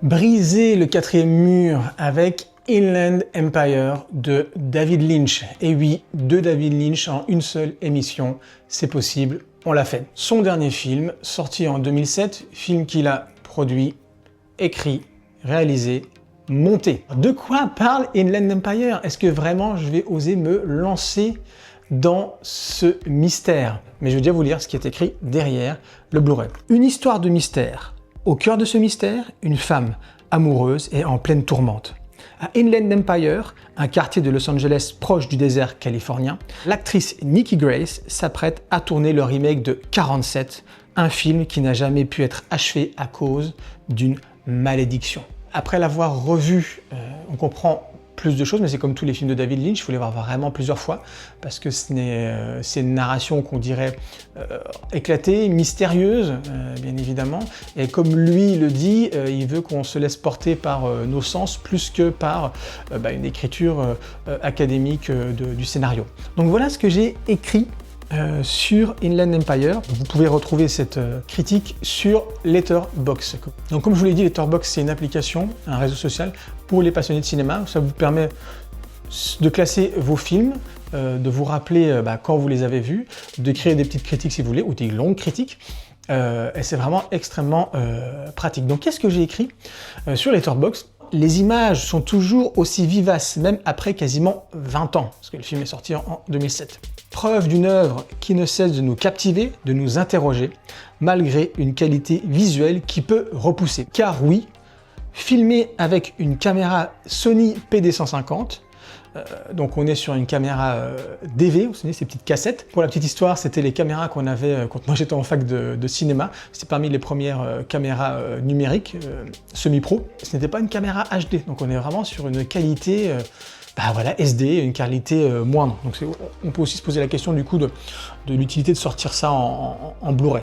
Briser le quatrième mur avec Inland Empire de David Lynch. Et oui, de David Lynch en une seule émission, c'est possible, on l'a fait. Son dernier film, sorti en 2007, film qu'il a produit, écrit, réalisé, monté. De quoi parle Inland Empire? Est-ce que vraiment je vais oser me lancer dans ce mystère? Mais je vais déjà vous lire ce qui est écrit derrière le Blu-ray. Une histoire de mystère. Au cœur de ce mystère, une femme amoureuse est en pleine tourmente. À Inland Empire, un quartier de Los Angeles proche du désert californien, l'actrice Nikki Grace s'apprête à tourner le remake de 47, un film qui n'a jamais pu être achevé à cause d'une malédiction. Après l'avoir revu, on comprend plus de choses, mais c'est comme tous les films de David Lynch, il faut les voir vraiment plusieurs fois, parce que c'est une narration qu'on dirait éclatée, mystérieuse, bien évidemment, et comme lui le dit, il veut qu'on se laisse porter par nos sens, plus que par une écriture académique du scénario. Donc voilà ce que j'ai écrit sur Inland Empire. Vous pouvez retrouver cette critique sur Letterboxd. Donc comme je vous l'ai dit, Letterboxd c'est une application, un réseau social pour les passionnés de cinéma. Ça vous permet de classer vos films, de vous rappeler quand vous les avez vus, de créer des petites critiques si vous voulez, ou des longues critiques. Et c'est vraiment extrêmement pratique. Donc qu'est-ce que j'ai écrit sur Letterboxd? Les images sont toujours aussi vivaces, même après quasiment 20 ans, parce que le film est sorti en 2007. Preuve d'une œuvre qui ne cesse de nous captiver, de nous interroger, malgré une qualité visuelle qui peut repousser. Car oui, filmé avec une caméra Sony PD150, donc on est sur une caméra DV, vous savez, ces petites cassettes. Pour la petite histoire, c'était les caméras qu'on avait quand moi j'étais en fac de cinéma. C'était parmi les premières caméras numériques, semi-pro. Ce n'était pas une caméra HD, donc on est vraiment sur une qualité SD, une qualité moindre. Donc on peut aussi se poser la question du coup de l'utilité de sortir ça en Blu-ray.